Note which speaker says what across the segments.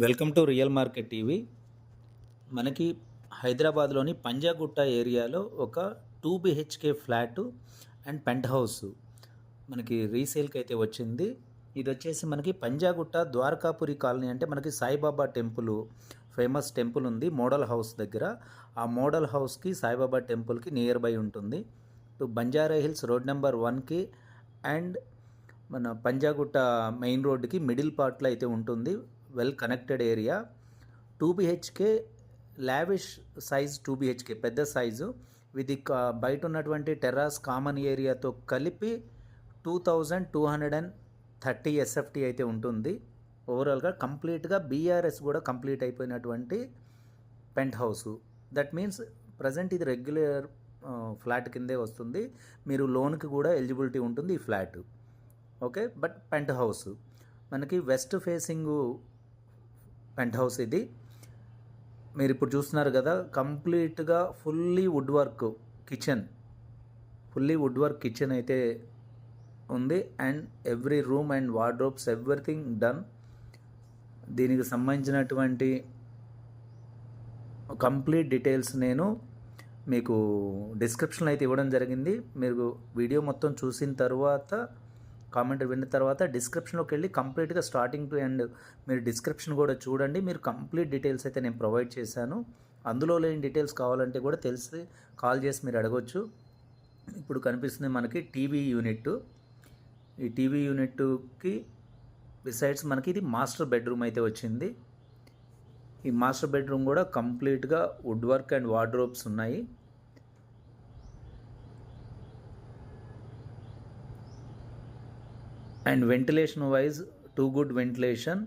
Speaker 1: Welcome to Real Market TV. మనకి హైదరాబాద్లోని పంజాగుట్ట ఏరియాలో ఒక 2 BHK flat and penthouse మనకి రీసేల్కి అయితే వచ్చింది. ఇది వచ్చేసి మనకి పంజాగుట్ట ద్వారకాపురి కాలనీ, అంటే మనకి సాయిబాబా టెంపుల్, ఫేమస్ టెంపుల్ ఉంది మోడల్ హౌస్ దగ్గర. ఆ మోడల్ హౌస్కి సాయిబాబా టెంపుల్కి నియర్ బై ఉంటుంది. బంజారా హిల్స్ రోడ్ నెంబర్ 1కి అండ్ మన పంజాగుట్ట మెయిన్ రోడ్డుకి మిడిల్ పార్ట్లో అయితే ఉంటుంది. Well connected area. 2 BHK lavish size, 2 BHK పెద్ద సైజు. ఇది బయట ఉన్నటువంటి టెర్రాస్ కామన్ ఏరియాతో కలిపి 2230 SFT అయితే ఉంటుంది. ఓవరాల్గా కంప్లీట్గా BRS కూడా కంప్లీట్ అయిపోయినటువంటి penthouse. That means present ఇది రెగ్యులర్ ఫ్లాట్ కిందే వస్తుంది. మీరు లోన్కి కూడా ఎలిజిబిలిటీ ఉంటుంది ఈ flat. Okay, but penthouse మనకి వెస్ట్ ఫేసింగ్ పెంట్ హౌస్ ఇది. మీరు ఇప్పుడు చూస్తున్నారు కదా, కంప్లీట్గా ఫుల్లీ వుడ్ వర్క్ కిచెన్ అయితే ఉంది. And every room and wardrobes everything done. దీనికి సంబంధించినటువంటి కంప్లీట్ డీటెయిల్స్ నేను మీకు డిస్క్రిప్షన్లో అయితే ఇవ్వడం జరిగింది. మీరు వీడియో మొత్తం చూసిన తర్వాత, కామెంట్ విన్న తర్వాత డిస్క్రిప్షన్లోకి వెళ్ళి కంప్లీట్గా స్టార్టింగ్ టు ఎండ్ మీరు డిస్క్రిప్షన్ కూడా చూడండి. మీరు కంప్లీట్ డీటెయిల్స్ అయితే నేను ప్రొవైడ్ చేశాను. అందులో లేని డీటెయిల్స్ కావాలంటే కూడా తెలిసి కాల్ చేసి మీరు అడగొచ్చు. ఇప్పుడు కనిపిస్తుంది మనకి టీవీ యూనిట్. ఈ టీవీ యూనిట్కి బిసైడ్స్ మనకి ఇది మాస్టర్ బెడ్రూమ్ అయితే వచ్చింది. ఈ మాస్టర్ బెడ్రూమ్ కూడా కంప్లీట్గా వుడ్ వర్క్ అండ్ వార్డ్రోబ్స్ ఉన్నాయి. And ventilation wise too good ventilation.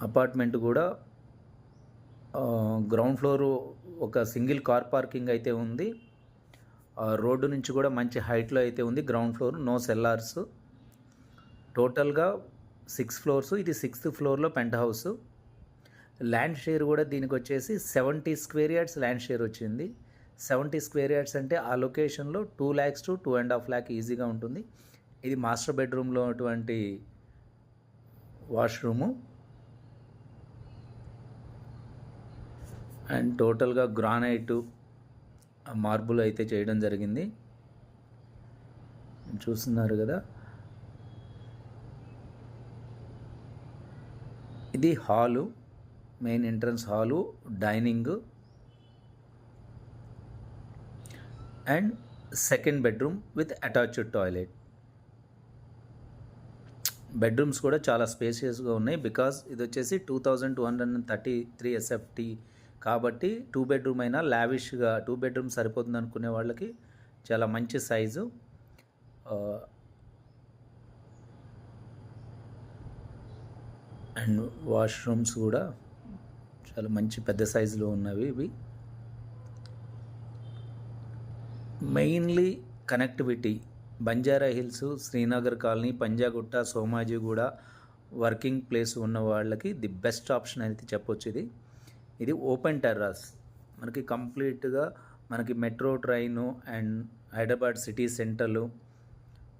Speaker 1: Apartment కూడా గ్రౌండ్ ఫ్లోర్ ఒక సింగిల్ కార్ పార్కింగ్ అయితే ఉంది. రోడ్డు నుంచి కూడా మంచి హైట్లో అయితే ఉంది. Ground floor, no cellars. టోటల్గా 6 floors. ఇది 6th ఫ్లోర్లో పెంట్ హౌస్. ల్యాండ్ షేర్ కూడా దీనికి వచ్చేసి 70 square yards ల్యాండ్ షేర్ వచ్చింది. 70 square yards అంటే ఆ లొకేషన్లో 2 lakhs to 2.5 lakh ఈజీగా ఉంటుంది. ఇది మాస్టర్ బెడ్రూమ్లో ఉన్నటువంటి వాష్రూము. అండ్ టోటల్గా గ్రానైట్, మార్బుల్ అయితే చేయడం జరిగింది. చూస్తున్నారు కదా, ఇది hall, main entrance hall, dining and second bedroom with attached toilet. Bedrooms కూడా చాలా స్పేషియస్గా ఉన్నాయి. బికాజ్ ఇది వచ్చేసి 2233 SFT కాబట్టి 2 bedroom అయినా లావిష్గా 2 bedroom సరిపోతుంది అనుకునే వాళ్ళకి చాలా మంచి సైజు. అండ్ వాష్రూమ్స్ కూడా చాలా మంచి పెద్ద సైజులో ఉన్నవి ఇవి. Mainly connectivity Banjara hills, Srinagar colony, Panjagutta, Somajiguda working place ఉన్న వాళ్ళకి ది బెస్ట్ ఆప్షన్ అయితే చెప్పొచ్చు. ఇది ఓపెన్ టెర్రాస్. మనకి కంప్లీట్గా మనకి metro train and Hyderabad city సెంటర్లు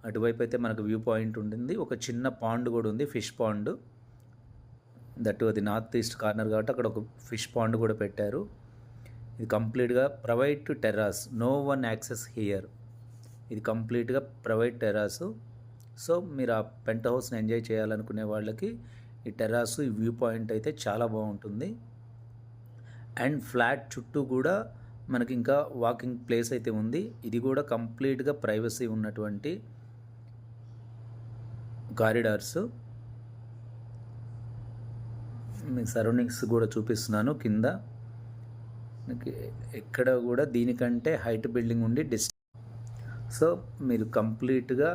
Speaker 1: అటువైపు అయితే మనకు వ్యూ పాయింట్ ఉంటుంది. ఒక చిన్న పాండ్ కూడా ఉంది, ఫిష్ పాండ్. దట్టు అది నార్త్ ఈస్ట్ కార్నర్ కాబట్టి అక్కడ ఒక ఫిష్ పాండ్ కూడా పెట్టారు. ఇది కంప్లీట్గా private terrace, no one access here. ఇది కంప్లీట్గా ప్రైవేట్ టెర్రాసు. సో మీరు ఆ పెంట్ హౌస్ని ఎంజాయ్ చేయాలనుకునే వాళ్ళకి ఈ టెర్రాసు, ఈ వ్యూ పాయింట్ అయితే చాలా బాగుంటుంది. అండ్ ఫ్లాట్ చుట్టూ కూడా మనకి ఇంకా వాకింగ్ ప్లేస్ అయితే ఉంది. ఇది కూడా కంప్లీట్గా ప్రైవసీ ఉన్నటువంటి కారిడార్స్. మీ సరౌండింగ్స్ కూడా చూపిస్తున్నాను కింద. ఎక్కడ కూడా దీనికంటే హైట్ బిల్డింగ్ ఉండి సో మీరు కంప్లీట్గా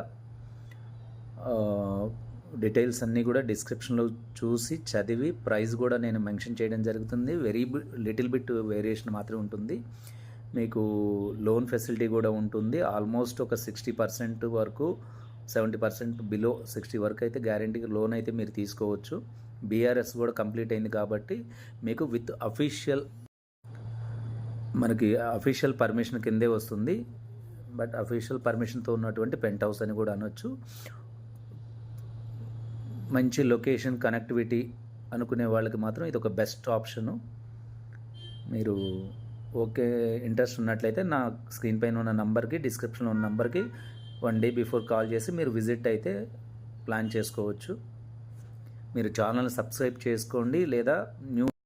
Speaker 1: డీటెయిల్స్ అన్నీ కూడా డిస్క్రిప్షన్లో చూసి చదివి ప్రైస్ కూడా నేను మెన్షన్ చేయడం జరుగుతుంది. లిటిల్ బిట్ వేరియేషన్ మాత్రమే ఉంటుంది. మీకు లోన్ ఫెసిలిటీ కూడా ఉంటుంది. ఆల్మోస్ట్ ఒక 60% వరకు, 70% బిలో 60 వరకు అయితే గ్యారంటీగా లోన్ అయితే మీరు తీసుకోవచ్చు. BRS కూడా కంప్లీట్ అయింది కాబట్టి మీకు విత్ అఫీషియల్ పర్మిషన్ కిందే వస్తుంది. బట్ అఫీషియల్ పర్మిషన్తో ఉన్నటువంటి పెంట్ హౌస్ అని కూడా అనొచ్చు. మంచి లొకేషన్ కనెక్టివిటీ అనుకునే వాళ్ళకి మాత్రం ఇది ఒక బెస్ట్ ఆప్షను. మీరు ఓకే ఇంట్రెస్ట్ ఉన్నట్లయితే నా స్క్రీన్ పైన ఉన్న నంబర్కి, డిస్క్రిప్షన్లో ఉన్న నంబర్కి 1 డే బిఫోర్ కాల్ చేసి మీరు విజిట్ అయితే ప్లాన్ చేసుకోవచ్చు. మీరు ఛానల్ సబ్స్క్రైబ్ చేసుకోండి లేదా న్యూ